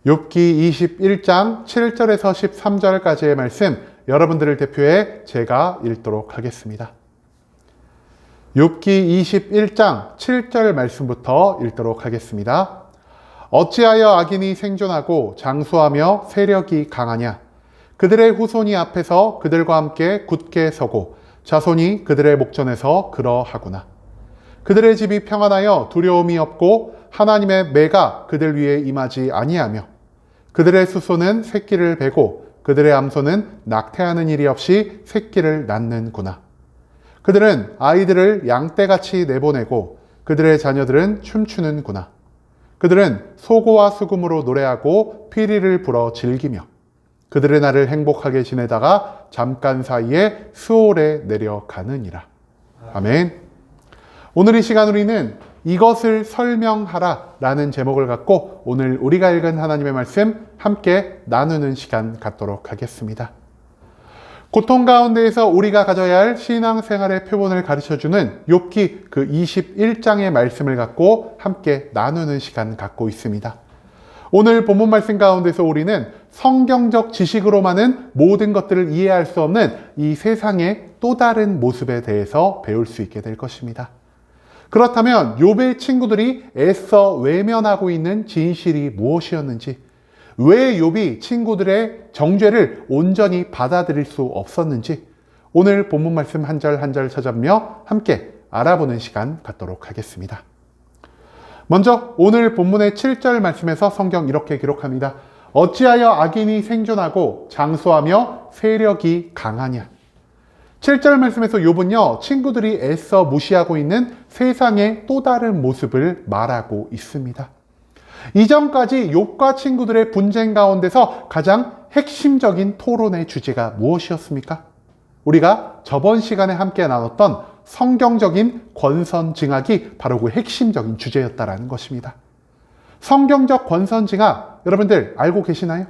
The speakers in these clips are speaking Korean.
욥기 21장 7절에서 13절까지의 말씀, 여러분들을 대표해 제가 읽도록 하겠습니다. 욥기 21장 7절 말씀부터 읽도록 하겠습니다. 어찌하여 악인이 생존하고 장수하며 세력이 강하냐? 그들의 후손이 앞에서 그들과 함께 굳게 서고 자손이 그들의 목전에서 그러하구나. 그들의 집이 평안하여 두려움이 없고 하나님의 매가 그들 위에 임하지 아니하며 그들의 수소는 새끼를 베고 그들의 암소는 낙태하는 일이 없이 새끼를 낳는구나. 그들은 아이들을 양떼같이 내보내고 그들의 자녀들은 춤추는구나. 그들은 소고와 수금으로 노래하고 피리를 불어 즐기며 그들의 날을 행복하게 지내다가 잠깐 사이에 수월에 내려가느니라. 아멘. 오늘 이 시간 우리는 이것을 설명하라 라는 제목을 갖고 오늘 우리가 읽은 하나님의 말씀 함께 나누는 시간 갖도록 하겠습니다. 고통 가운데에서 우리가 가져야 할 신앙생활의 표본을 가르쳐주는 욥기 그 21장의 말씀을 갖고 함께 나누는 시간 갖고 있습니다. 오늘 본문 말씀 가운데서 우리는 성경적 지식으로만은 모든 것들을 이해할 수 없는 이 세상의 또 다른 모습에 대해서 배울 수 있게 될 것입니다. 그렇다면 욥의 친구들이 애써 외면하고 있는 진실이 무엇이었는지, 왜 욥이 친구들의 정죄를 온전히 받아들일 수 없었는지 오늘 본문 말씀 한 절 한 절 찾아보며 함께 알아보는 시간 갖도록 하겠습니다. 먼저 오늘 본문의 7절 말씀에서 성경 이렇게 기록합니다. 어찌하여 악인이 생존하고 장수하며 세력이 강하냐. 7절 말씀에서 욥은요, 친구들이 애써 무시하고 있는 세상의 또 다른 모습을 말하고 있습니다. 이전까지 욥과 친구들의 분쟁 가운데서 가장 핵심적인 토론의 주제가 무엇이었습니까? 우리가 저번 시간에 함께 나눴던 성경적인 권선징악이 바로 그 핵심적인 주제였다라는 것입니다. 성경적 권선징악, 여러분들 알고 계시나요?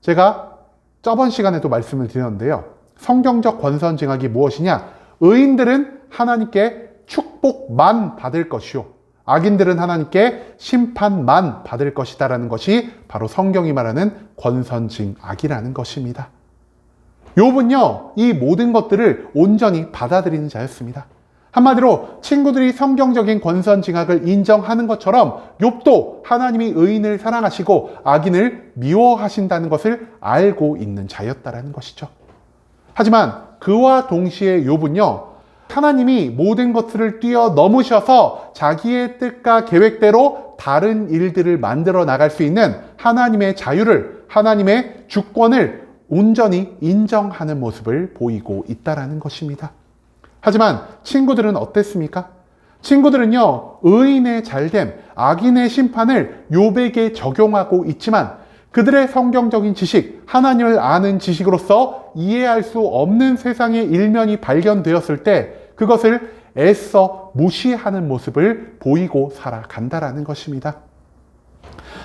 제가 저번 시간에도 말씀을 드렸는데요. 성경적 권선징악이 무엇이냐? 의인들은 하나님께 축복만 받을 것이요, 악인들은 하나님께 심판만 받을 것이다라는 것이 바로 성경이 말하는 권선징악이라는 것입니다. 욥은요, 이 모든 것들을 온전히 받아들이는 자였습니다. 한마디로 친구들이 성경적인 권선징악을 인정하는 것처럼 욥도 하나님이 의인을 사랑하시고 악인을 미워하신다는 것을 알고 있는 자였다라는 것이죠. 하지만 그와 동시에 욥은요, 하나님이 모든 것들을 뛰어넘으셔서 자기의 뜻과 계획대로 다른 일들을 만들어 나갈 수 있는 하나님의 자유를, 하나님의 주권을 온전히 인정하는 모습을 보이고 있다는 것입니다. 하지만 친구들은 어땠습니까? 친구들은요, 의인의 잘됨, 악인의 심판을 욥에게 적용하고 있지만 그들의 성경적인 지식, 하나님을 아는 지식으로서 이해할 수 없는 세상의 일면이 발견되었을 때 그것을 애써 무시하는 모습을 보이고 살아간다라는 것입니다.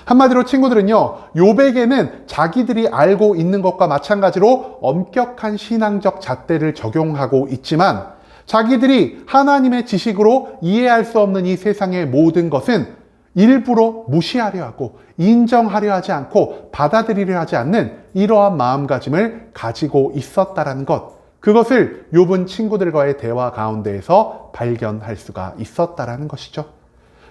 한마디로 친구들은요, 욥에게는 자기들이 알고 있는 것과 마찬가지로 엄격한 신앙적 잣대를 적용하고 있지만 자기들이 하나님의 지식으로 이해할 수 없는 이 세상의 모든 것은 일부러 무시하려 하고 인정하려 하지 않고 받아들이려 하지 않는 이러한 마음가짐을 가지고 있었다라는 것, 그것을 욥은 친구들과의 대화 가운데에서 발견할 수가 있었다라는 것이죠.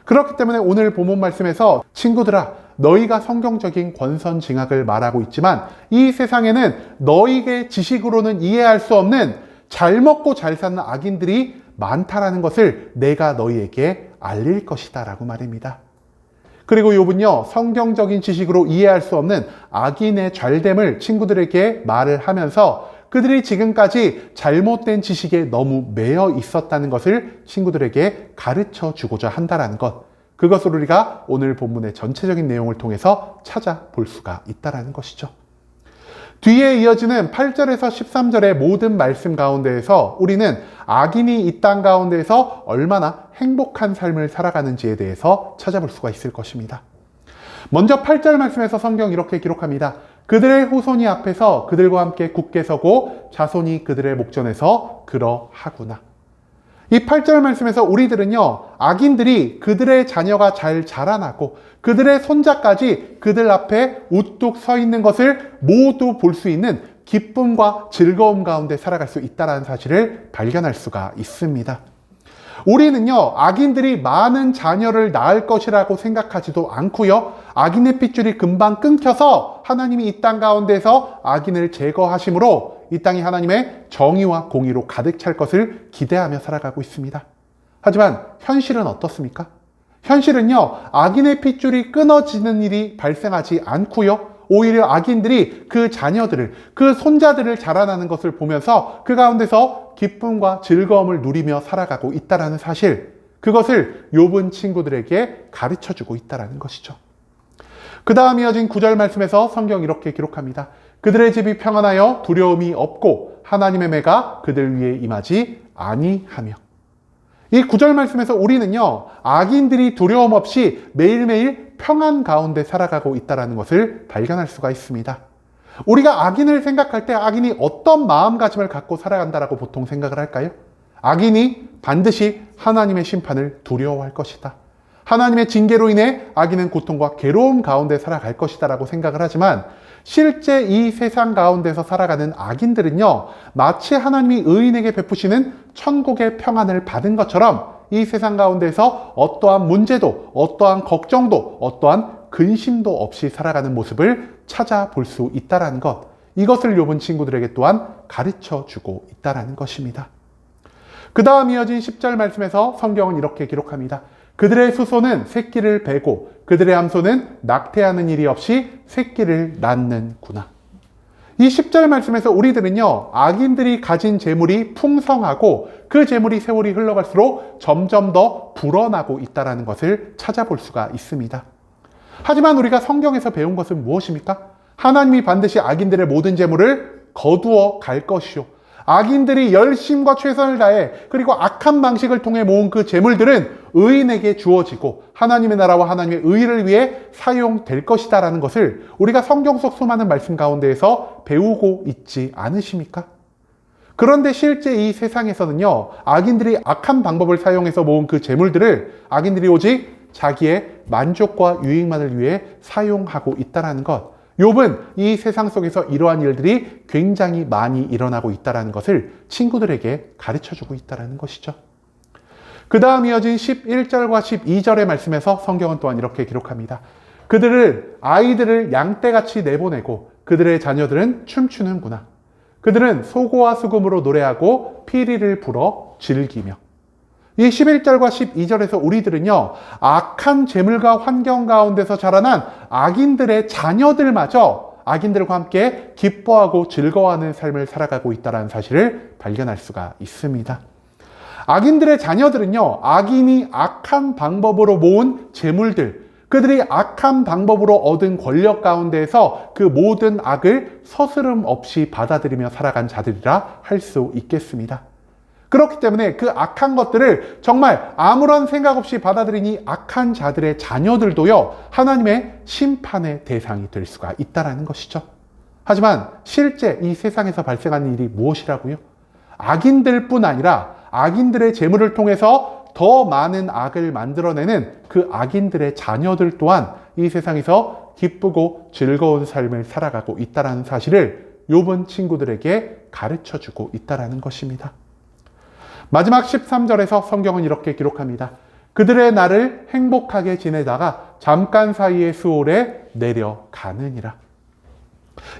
그렇기 때문에 오늘 본문 말씀에서 친구들아, 너희가 성경적인 권선징악을 말하고 있지만 이 세상에는 너희의 지식으로는 이해할 수 없는 잘 먹고 잘 사는 악인들이 많다라는 것을 내가 너희에게 알릴 것이다 라고 말입니다. 그리고 욥은요, 성경적인 지식으로 이해할 수 없는 악인의 잘됨을 친구들에게 말을 하면서 그들이 지금까지 잘못된 지식에 너무 매여 있었다는 것을 친구들에게 가르쳐 주고자 한다는 것, 그것을 우리가 오늘 본문의 전체적인 내용을 통해서 찾아볼 수가 있다는 것이죠. 뒤에 이어지는 8절에서 13절의 모든 말씀 가운데에서 우리는 악인이 이 땅 가운데에서 얼마나 행복한 삶을 살아가는지에 대해서 찾아볼 수가 있을 것입니다. 먼저 8절 말씀에서 성경 이렇게 기록합니다. 그들의 후손이 앞에서 그들과 함께 굳게 서고 자손이 그들의 목전에서 그러하구나. 이 8절 말씀에서 우리들은요, 악인들이 그들의 자녀가 잘 자라나고 그들의 손자까지 그들 앞에 우뚝 서 있는 것을 모두 볼 수 있는 기쁨과 즐거움 가운데 살아갈 수 있다는 사실을 발견할 수가 있습니다. 우리는요, 악인들이 많은 자녀를 낳을 것이라고 생각하지도 않고요, 악인의 핏줄이 금방 끊겨서 하나님이 이 땅 가운데서 악인을 제거하심으로 이 땅이 하나님의 정의와 공의로 가득 찰 것을 기대하며 살아가고 있습니다. 하지만 현실은 어떻습니까? 현실은요, 악인의 핏줄이 끊어지는 일이 발생하지 않고요, 오히려 악인들이 그 자녀들을, 그 손자들을 자라나는 것을 보면서 그 가운데서 기쁨과 즐거움을 누리며 살아가고 있다는 사실, 그것을 욥은 친구들에게 가르쳐주고 있다는 것이죠. 그 다음 이어진 9절 말씀에서 성경 이렇게 기록합니다. 그들의 집이 평안하여 두려움이 없고 하나님의 매가 그들 위에 임하지 아니하며. 이 9절 말씀에서 우리는요, 악인들이 두려움 없이 매일매일 평안 가운데 살아가고 있다는 것을 발견할 수가 있습니다. 우리가 악인을 생각할 때 악인이 어떤 마음가짐을 갖고 살아간다라고 보통 생각을 할까요? 악인이 반드시 하나님의 심판을 두려워할 것이다. 하나님의 징계로 인해 악인은 고통과 괴로움 가운데 살아갈 것이다 라고 생각을 하지만, 실제 이 세상 가운데서 살아가는 악인들은요, 마치 하나님이 의인에게 베푸시는 천국의 평안을 받은 것처럼 이 세상 가운데서 어떠한 문제도, 어떠한 걱정도, 어떠한 근심도 없이 살아가는 모습을 찾아볼 수 있다는 것, 이것을 욥은 친구들에게 또한 가르쳐주고 있다는 것입니다. 그 다음 이어진 10절 말씀에서 성경은 이렇게 기록합니다. 그들의 수소는 새끼를 베고 그들의 암소는 낙태하는 일이 없이 새끼를 낳는구나. 이 10절 말씀에서 우리들은요, 악인들이 가진 재물이 풍성하고 그 재물이 세월이 흘러갈수록 점점 더 불어나고 있다는 것을 찾아볼 수가 있습니다. 하지만 우리가 성경에서 배운 것은 무엇입니까? 하나님이 반드시 악인들의 모든 재물을 거두어 갈 것이요, 악인들이 열심과 최선을 다해 그리고 악한 방식을 통해 모은 그 재물들은 의인에게 주어지고 하나님의 나라와 하나님의 의를 위해 사용될 것이다 라는 것을 우리가 성경 속 수많은 말씀 가운데에서 배우고 있지 않으십니까? 그런데 실제 이 세상에서는요, 악인들이 악한 방법을 사용해서 모은 그 재물들을 악인들이 오직 자기의 만족과 유익만을 위해 사용하고 있다는 것, 욥은 이 세상 속에서 이러한 일들이 굉장히 많이 일어나고 있다는 것을 친구들에게 가르쳐주고 있다는 것이죠. 그 다음 이어진 11절과 12절의 말씀에서 성경은 또한 이렇게 기록합니다. 그들은 아이들을 양떼같이 내보내고 그들의 자녀들은 춤추는구나. 그들은 소고와 수금으로 노래하고 피리를 불어 즐기며. 이 11절과 12절에서 우리들은요, 악한 재물과 환경 가운데서 자라난 악인들의 자녀들마저 악인들과 함께 기뻐하고 즐거워하는 삶을 살아가고 있다는 사실을 발견할 수가 있습니다. 악인들의 자녀들은요, 악인이 악한 방법으로 모은 재물들, 그들이 악한 방법으로 얻은 권력 가운데에서 그 모든 악을 서스름 없이 받아들이며 살아간 자들이라 할 수 있겠습니다. 그렇기 때문에 그 악한 것들을 정말 아무런 생각 없이 받아들인 이 악한 자들의 자녀들도요, 하나님의 심판의 대상이 될 수가 있다는 것이죠. 하지만 실제 이 세상에서 발생하는 일이 무엇이라고요? 악인들뿐 아니라 악인들의 재물을 통해서 더 많은 악을 만들어내는 그 악인들의 자녀들 또한 이 세상에서 기쁘고 즐거운 삶을 살아가고 있다는 사실을 욥은 친구들에게 가르쳐주고 있다는 것입니다. 마지막 13절에서 성경은 이렇게 기록합니다. 그들의 날을 행복하게 지내다가 잠깐 사이에 수월에 내려가느니라.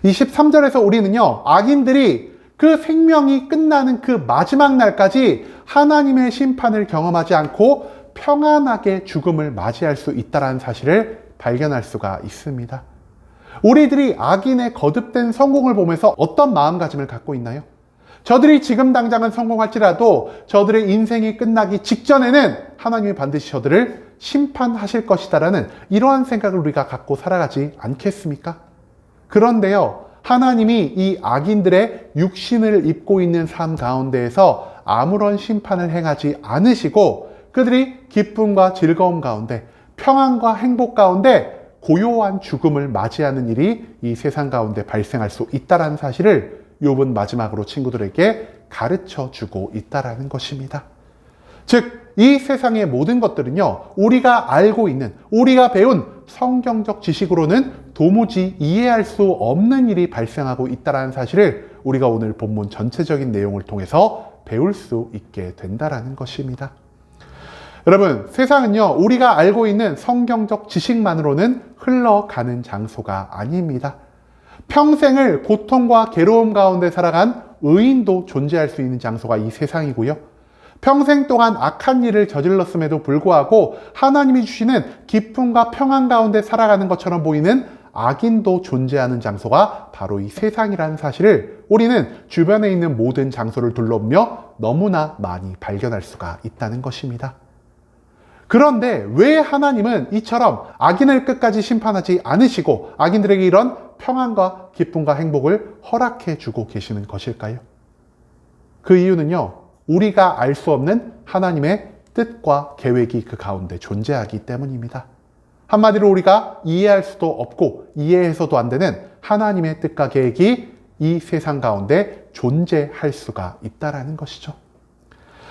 이 13절에서 우리는요, 악인들이 그 생명이 끝나는 그 마지막 날까지 하나님의 심판을 경험하지 않고 평안하게 죽음을 맞이할 수 있다는 사실을 발견할 수가 있습니다. 우리들이 악인의 거듭된 성공을 보면서 어떤 마음가짐을 갖고 있나요? 저들이 지금 당장은 성공할지라도 저들의 인생이 끝나기 직전에는 하나님이 반드시 저들을 심판하실 것이다라는 이러한 생각을 우리가 갖고 살아가지 않겠습니까? 그런데요, 하나님이 이 악인들의 육신을 입고 있는 삶 가운데에서 아무런 심판을 행하지 않으시고 그들이 기쁨과 즐거움 가운데, 평안과 행복 가운데 고요한 죽음을 맞이하는 일이 이 세상 가운데 발생할 수 있다는 사실을 욥은 마지막으로 친구들에게 가르쳐주고 있다는 것입니다. 즉, 이 세상의 모든 것들은요, 우리가 알고 있는, 우리가 배운 성경적 지식으로는 도무지 이해할 수 없는 일이 발생하고 있다는 사실을 우리가 오늘 본문 전체적인 내용을 통해서 배울 수 있게 된다는 것입니다. 여러분, 세상은요, 우리가 알고 있는 성경적 지식만으로는 흘러가는 장소가 아닙니다. 평생을 고통과 괴로움 가운데 살아간 의인도 존재할 수 있는 장소가 이 세상이고요. 평생 동안 악한 일을 저질렀음에도 불구하고 하나님이 주시는 기쁨과 평안 가운데 살아가는 것처럼 보이는 악인도 존재하는 장소가 바로 이 세상이라는 사실을 우리는 주변에 있는 모든 장소를 둘러보며 너무나 많이 발견할 수가 있다는 것입니다. 그런데 왜 하나님은 이처럼 악인을 끝까지 심판하지 않으시고 악인들에게 이런 평안과 기쁨과 행복을 허락해 주고 계시는 것일까요? 그 이유는요, 우리가 알 수 없는 하나님의 뜻과 계획이 그 가운데 존재하기 때문입니다. 한마디로 우리가 이해할 수도 없고 이해해서도 안 되는 하나님의 뜻과 계획이 이 세상 가운데 존재할 수가 있다는 것이죠.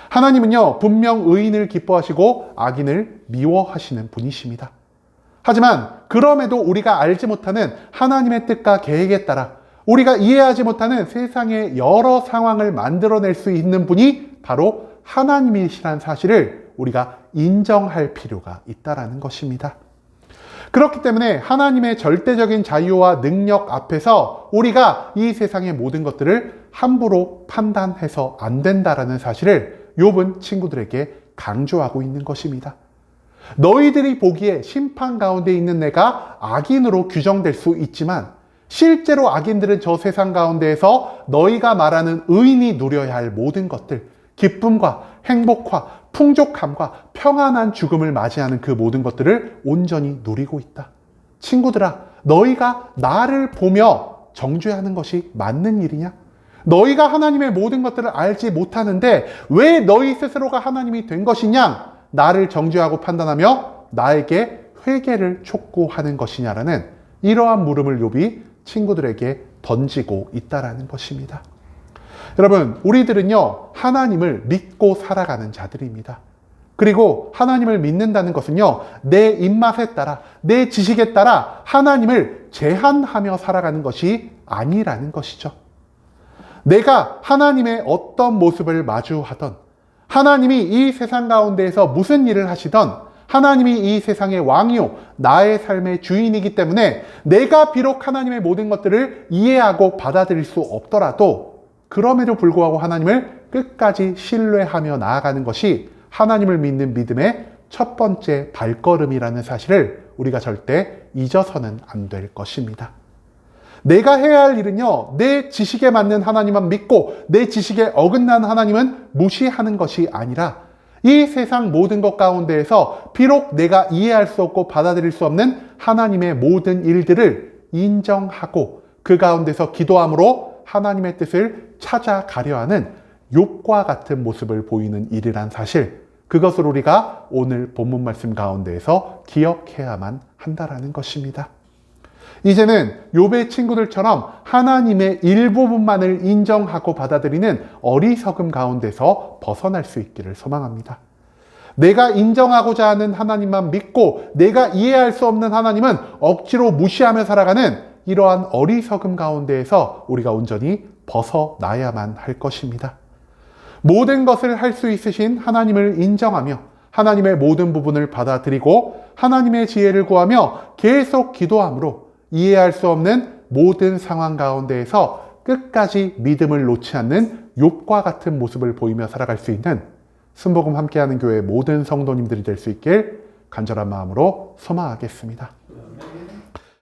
하나님은요, 분명 의인을 기뻐하시고 악인을 미워하시는 분이십니다. 하지만 그럼에도 우리가 알지 못하는 하나님의 뜻과 계획에 따라 우리가 이해하지 못하는 세상의 여러 상황을 만들어낼 수 있는 분이 바로 하나님이시라는 사실을 우리가 인정할 필요가 있다는 것입니다. 그렇기 때문에 하나님의 절대적인 자유와 능력 앞에서 우리가 이 세상의 모든 것들을 함부로 판단해서 안 된다는 사실을 욥은 친구들에게 강조하고 있는 것입니다. 너희들이 보기에 심판 가운데 있는 내가 악인으로 규정될 수 있지만 실제로 악인들은 저 세상 가운데에서 너희가 말하는 의인이 누려야 할 모든 것들, 기쁨과 행복과 풍족함과 평안한 죽음을 맞이하는 그 모든 것들을 온전히 누리고 있다. 친구들아, 너희가 나를 보며 정죄하는 것이 맞는 일이냐? 너희가 하나님의 모든 것들을 알지 못하는데 왜 너희 스스로가 하나님이 된 것이냐? 나를 정죄하고 판단하며 나에게 회개를 촉구하는 것이냐라는 이러한 물음을 욥이 친구들에게 던지고 있다는 것입니다. 여러분, 우리들은요, 하나님을 믿고 살아가는 자들입니다. 그리고 하나님을 믿는다는 것은요, 내 입맛에 따라, 내 지식에 따라 하나님을 제한하며 살아가는 것이 아니라는 것이죠. 내가 하나님의 어떤 모습을 마주하던, 하나님이 이 세상 가운데에서 무슨 일을 하시던, 하나님이 이 세상의 왕이요, 나의 삶의 주인이기 때문에 내가 비록 하나님의 모든 것들을 이해하고 받아들일 수 없더라도 그럼에도 불구하고 하나님을 끝까지 신뢰하며 나아가는 것이 하나님을 믿는 믿음의 첫 번째 발걸음이라는 사실을 우리가 절대 잊어서는 안 될 것입니다. 내가 해야 할 일은요, 내 지식에 맞는 하나님만 믿고 내 지식에 어긋난 하나님은 무시하는 것이 아니라 이 세상 모든 것 가운데에서 비록 내가 이해할 수 없고 받아들일 수 없는 하나님의 모든 일들을 인정하고 그 가운데서 기도함으로 하나님의 뜻을 찾아가려 하는 욥과 같은 모습을 보이는 일이란 사실, 그것을 우리가 오늘 본문 말씀 가운데에서 기억해야만 한다라는 것입니다. 이제는 욥의 친구들처럼 하나님의 일부분만을 인정하고 받아들이는 어리석음 가운데서 벗어날 수 있기를 소망합니다. 내가 인정하고자 하는 하나님만 믿고 내가 이해할 수 없는 하나님은 억지로 무시하며 살아가는 이러한 어리석음 가운데에서 우리가 온전히 벗어나야만 할 것입니다. 모든 것을 할 수 있으신 하나님을 인정하며 하나님의 모든 부분을 받아들이고 하나님의 지혜를 구하며 계속 기도함으로 이해할 수 없는 모든 상황 가운데에서 끝까지 믿음을 놓지 않는 욥과 같은 모습을 보이며 살아갈 수 있는 순복음 함께하는 교회 모든 성도님들이 될 수 있길 간절한 마음으로 소망하겠습니다.